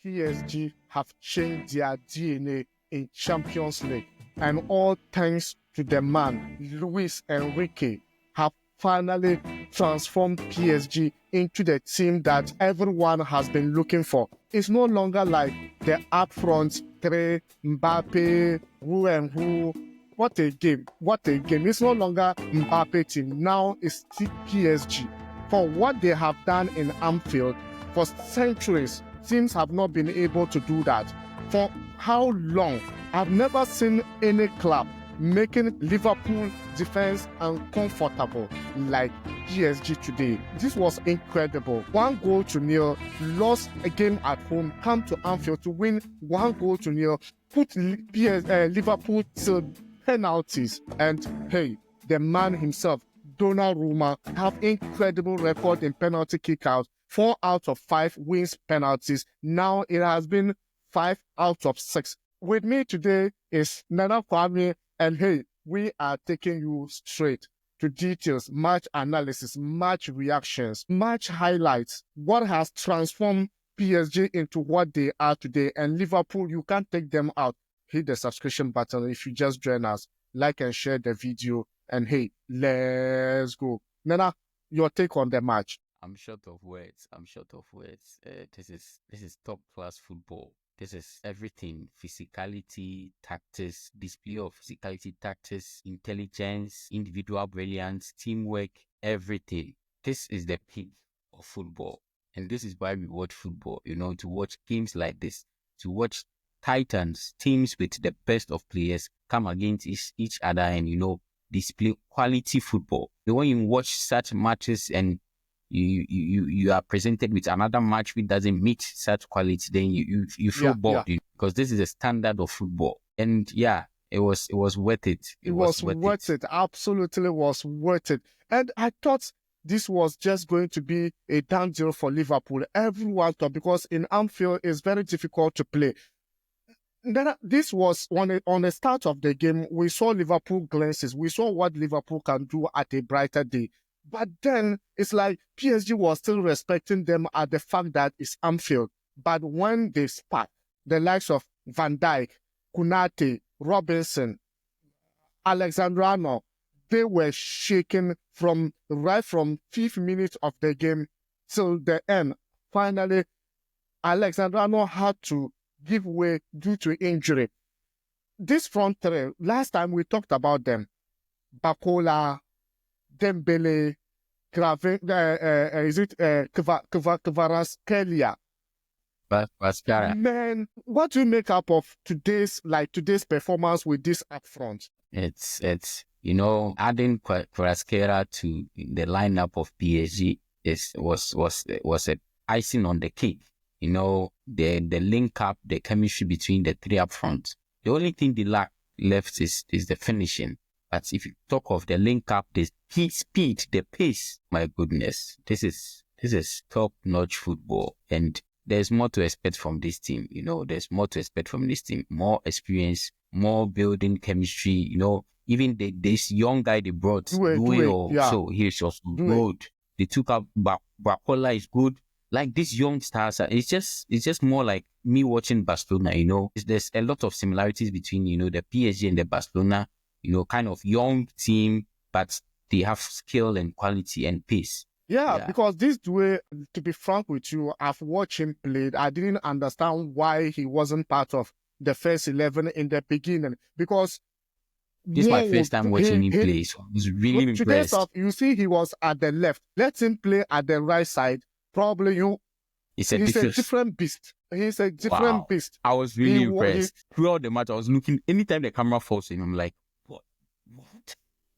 PSG have changed their DNA in Champions League. And all thanks to the man, Luis Enrique, have finally transformed PSG into the team that everyone has been looking for. It's no longer like the upfront three, Mbappe, who and who. What a game. What a game. It's no longer Mbappe team. Now it's PSG. For what they have done in Anfield, for centuries, teams have not been able to do that. For how long? I've never seen any club making Liverpool defense uncomfortable like PSG today. This was incredible. 1-0, lost a game at home, come to Anfield to win 1-0, put Liverpool to penalties. And hey, the man himself, Donnarumma, have incredible record in penalty kickouts. 4 out of 5 wins penalties. Now it has been 5 out of 6. With me today is Nana Kwame, and hey, we are taking you straight to details, match analysis, match reactions, match highlights, what has transformed PSG into what they are today. And Liverpool, you can't take them out. Hit the subscription button if you just join us, like and share the video, and hey, let's go. Nana, your take on the match. I'm short of words. This is top class football. This is everything: physicality, tactics, display of physicality, tactics, intelligence, individual brilliance, teamwork, everything. This is the peak of football. And this is why we watch football, to watch games like this, to watch titans, teams with the best of players come against each other and, display quality football. When you watch such matches and you are presented with another match which doesn't meet such quality, then you feel bored, because this is the standard of football. And it was worth it. It was worth it. Absolutely was worth it. And I thought this was just going to be a down deal for Liverpool. Everyone thought, because in Anfield it's very difficult to play. Then this was on the start of the game. We saw Liverpool glimpses. We saw what Liverpool can do at a brighter day. But then it's like PSG was still respecting them at the fact that it's Anfield. But when they spark, the likes of Van Dijk, Konate, Robinson, Alexander-Arnold, they were shaken right from 5th minute of the game till the end. Finally, Alexander-Arnold had to give way due to injury. This front three, last time we talked about them, Bakola, Dembele, Kvaratskhelia. Man, what do you make up of today's performance with this up front? It's adding Kvaratskhelia to the lineup of PSG was a icing on the cake. The link up, the chemistry between the three up front. The only thing they lack left is the finishing. But if you talk of the link up, the speed, the pace, my goodness, this is top-notch football. And there's more to expect from this team. There's more to expect from this team. More experience, more building chemistry. Even this young guy they brought, so he's also good. They took up Bakola is good. Like these young stars, it's just more like me watching Barcelona. There's a lot of similarities between the PSG and the Barcelona. Kind of young team, but they have skill and quality and pace. Yeah, because this way, to be frank with you, I've watched him play. I didn't understand why he wasn't part of the first 11 in the beginning, because this is my first time watching him play, so I was really impressed. You see, he was at the left. Let him play at the right side. Probably he's a different beast. He's a different beast. I was really impressed. Throughout the match, I was looking, anytime the camera falls in, I'm like, what?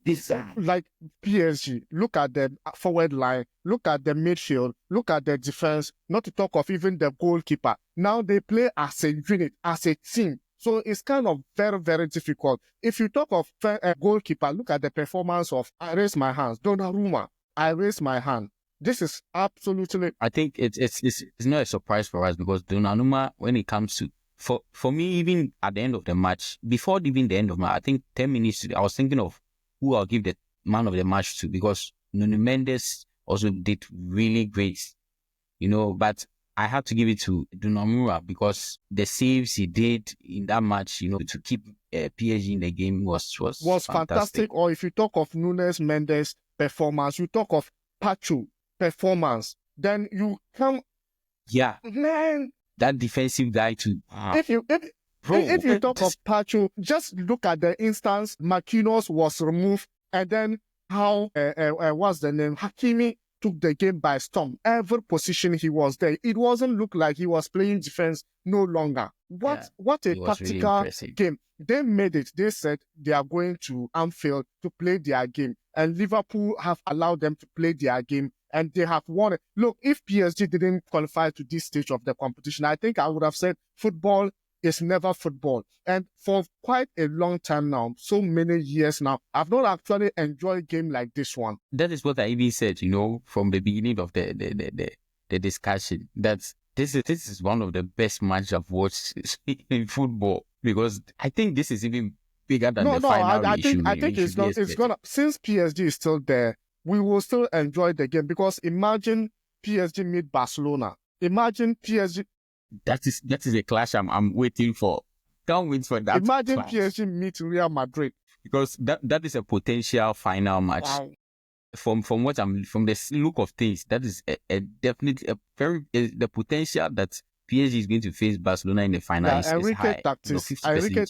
This like PSG, look at the forward line, look at the midfield, look at the defense, not to talk of even the goalkeeper. Now they play as a unit, as a team. So it's kind of very, very difficult. If you talk of a goalkeeper, look at the performance of, I raise my hands, Donnarumma, I raise my hand. This is absolutely... I think it's not a surprise for us, because Donnarumma, when it comes to... For me, even at the end of the match, before even the end of the match, I think 10 minutes, I was thinking of who I'll give the man of the match to, because Nuno Mendes also did really great, but I have to give it to Donnarumma because the saves he did in that match, to keep PSG in the game was fantastic. Or if you talk of Nunes Mendes performance, you talk of Pacho performance, then you come, man, that defensive guy too. If you talk of Pacho, just look at the instance Marquinhos was removed, and then how what's the name, Hakimi took the game by storm. Every position he was there, it wasn't look like he was playing defense no longer. What a tactical really game. They made it. They said they are going to Anfield to play their game, and Liverpool have allowed them to play their game, and they have won it. Look, if PSG didn't qualify to this stage of the competition, I think I would have said football is never football. And for quite a long time now, so many years now, I've not actually enjoyed a game like this one. That is what I even said, from the beginning of the discussion, that this is one of the best matches I've watched in football, because I think this is even bigger than the final issue. I think it's gonna, since PSG is still there, we will still enjoy the game, because imagine PSG meet Barcelona. Imagine PSG. That is a clash I'm waiting for. Can't wait for that. Imagine clash. PSG meet Real Madrid, because that is a potential final match. Wow. From the look of things, that is definitely the potential that PSG is going to face Barcelona in the final is high. Enrique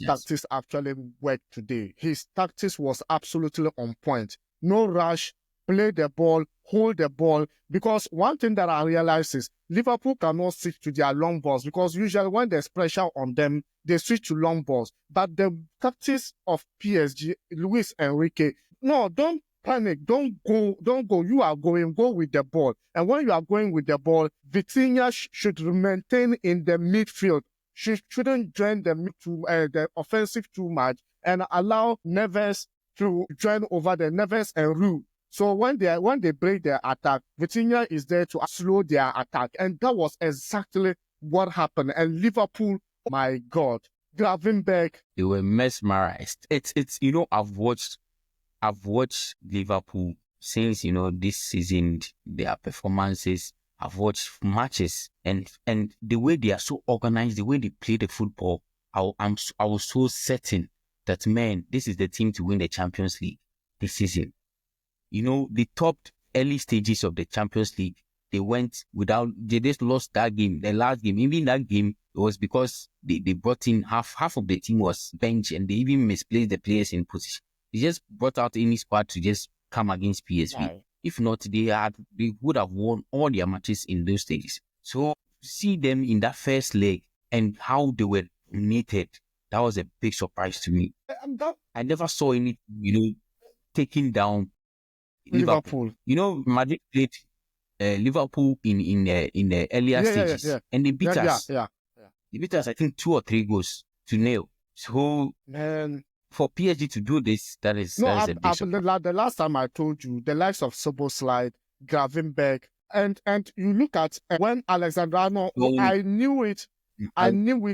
tactics actually worked today. His tactics was absolutely on point. No rush, play the ball, hold the ball, because one thing that I realize is Liverpool cannot switch to their long balls, because usually when there's pressure on them, they switch to long balls. But the tactics of PSG, Luis Enrique, no, don't panic, don't go. You are going, go with the ball. And when you are going with the ball, Vitinha should maintain in the midfield. She shouldn't join the offensive too much and allow Neves to join over the Neves and Rue. So when they break their attack, Vitinha is there to slow their attack. And that was exactly what happened. And Liverpool, oh my God, Gravenberch, they were mesmerized. It's I've watched Liverpool since, this season, their performances. I've watched matches and the way they are so organized, the way they play the football, I was so certain that, man, this is the team to win the Champions League this season. They topped early stages of the Champions League. They just lost that game, the last game. Even that game, it was because they brought in half of the team was bench, and they even misplaced the players in position. They just brought out any squad to just come against PSV. Right. If not, they would have won all their matches in those stages. So see them in that first leg and how they were dominated, that was a big surprise to me. I never saw any, taking down Liverpool. Madrid played Liverpool in the earlier stages, and they beat us. They beat us, I think, 2 or 3 goals to nil. So, man, for PSG to do this, that is a big surprise. The last time I told you, the likes of Szoboszlai, Gravenberch, and you look at when Alexander-Arnold, I knew it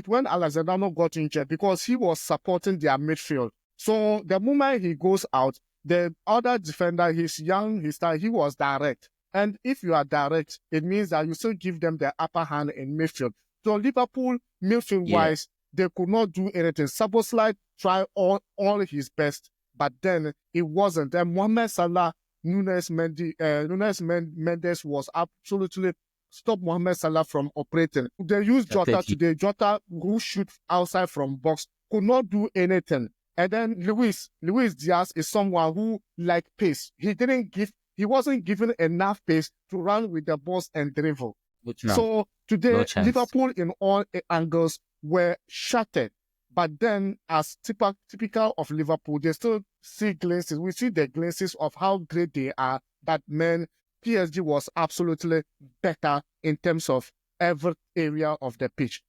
when Alexander-Arnold got injured, because he was supporting their midfield. So the moment he goes out, the other defender, he's young, he was direct. And if you are direct, it means that you still give them the upper hand in midfield. So Liverpool, midfield-wise, they could not do anything. Szoboszlai tried all his best, but then it wasn't. And Mohamed Salah, Nunes Mendes was absolutely stopped Mohamed Salah from operating. They used Jota today. Jota, who shoots outside from box, could not do anything. And then Luis Diaz is someone who like pace. He wasn't given enough pace to run with the ball and dribble. So today, Liverpool in all angles were shattered. But then, as typical of Liverpool, they still see glimpses. We see the glimpses of how great they are. That, man, PSG was absolutely better in terms of every area of the pitch.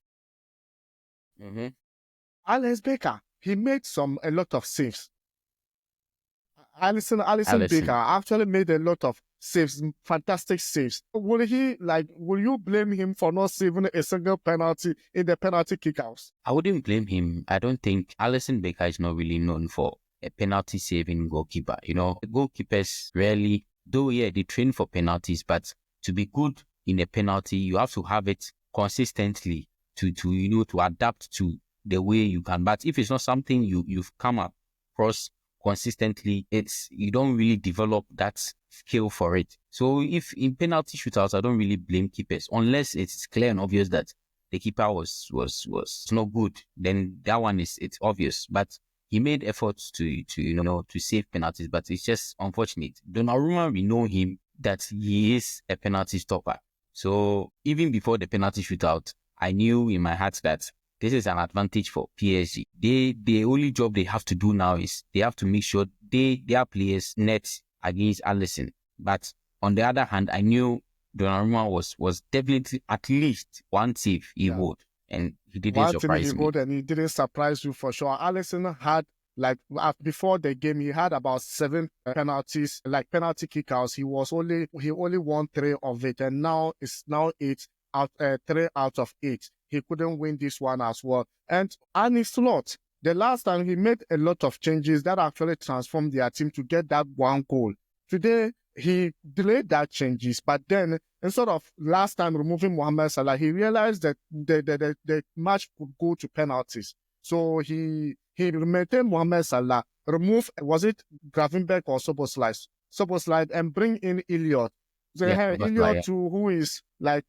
Mm-hmm. Alex Baker, he made a lot of saves. Alisson Baker actually made a lot of saves, fantastic saves. Will you blame him for not saving a single penalty in the penalty kickouts? I wouldn't blame him. I don't think Alisson Baker is not really known for a penalty saving goalkeeper. Goalkeepers rarely, though, they train for penalties, but to be good in a penalty, you have to have it consistently to adapt to the way you can. But if it's not something you've come across consistently, you don't really develop that skill for it. So if in penalty shootouts, I don't really blame keepers unless it's clear and obvious that the keeper was not good. Then that one it's obvious. But he made efforts to save penalties, but it's just unfortunate. Donnarumma, we know him that he is a penalty stopper. So even before the penalty shootout, I knew in my heart that this is an advantage for PSG. The only job they have to do now is they have to make sure their players net against Alisson. But on the other hand, I knew Donnarumma was definitely at least one save he would, and he didn't surprise me. And he didn't surprise you for sure. Alisson had, like, before the game, he had about 7 penalties, like penalty kickouts. He only won 3 of it, and now it's 8 out 3 out of 8. He couldn't win this one as well. And Arne Slot, the last time he made a lot of changes that actually transformed their team to get that one goal. Today, he delayed that changes, but then instead of last time removing Mohamed Salah, he realized that the match could go to penalties. So he maintained Mohamed Salah, remove, was it Gravenberch or Soboslai, and bring in Elliot. So Elliot too, who is like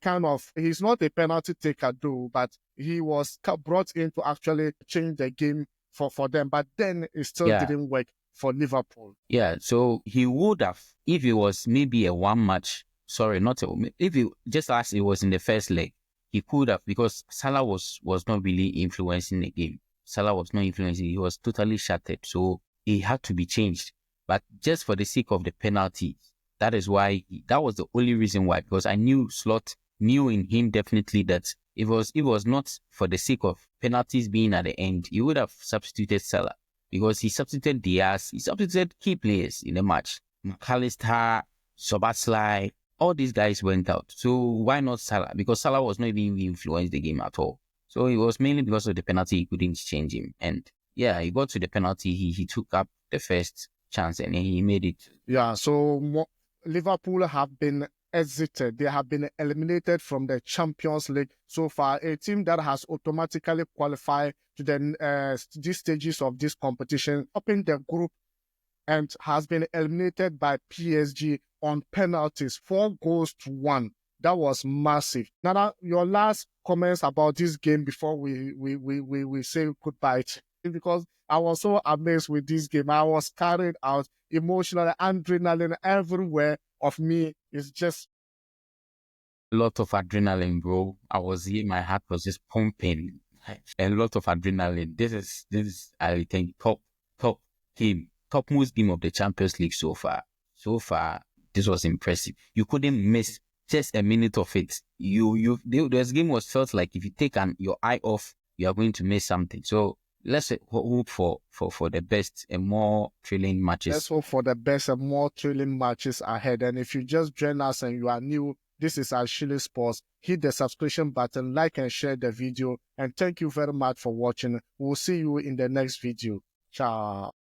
he's not a penalty taker though, but he was brought in to actually change the game for them. But then it still didn't work for Liverpool. Yeah, so he would have, if it was maybe a one match, if it just as it was in the first leg, he could have, because Salah was not really influencing the game. Salah was not influencing, he was totally shattered, so he had to be changed. But just for the sake of the penalty, that is why, that was the only reason why, because I knew Slot knew in him definitely that it was not for the sake of penalties being at the end, he would have substituted Salah. Because he substituted Diaz, he substituted key players in the match. McAllister, Soboslai, all these guys went out. So why not Salah? Because Salah was not even influencing the game at all. So it was mainly because of the penalty he couldn't change him. And yeah, he got to the penalty, he took up the first chance and he made it. Yeah, so Liverpool have been exited. They have been eliminated from the Champions League so far. A team that has automatically qualified to these stages of this competition, up in the group, and has been eliminated by PSG on penalties, 4-1. That was massive. Nana, your last comments about this game before we say goodbye, because I was so amazed with this game. I was carried out emotionally, adrenaline everywhere of me. It's just a lot of adrenaline, bro. I was here, my heart was just pumping. A lot of adrenaline. This is I think top most game of the Champions League so far. So far, this was impressive. You couldn't miss just a minute of it. This game was felt like if you take your eye off, you are going to miss something. So let's hope for the best and more thrilling matches. Let's hope for the best and more thrilling matches ahead. And if you just join us and you are new, this is Achilles Sports. Hit the subscription button, like and share the video. And thank you very much for watching. We'll see you in the next video. Ciao.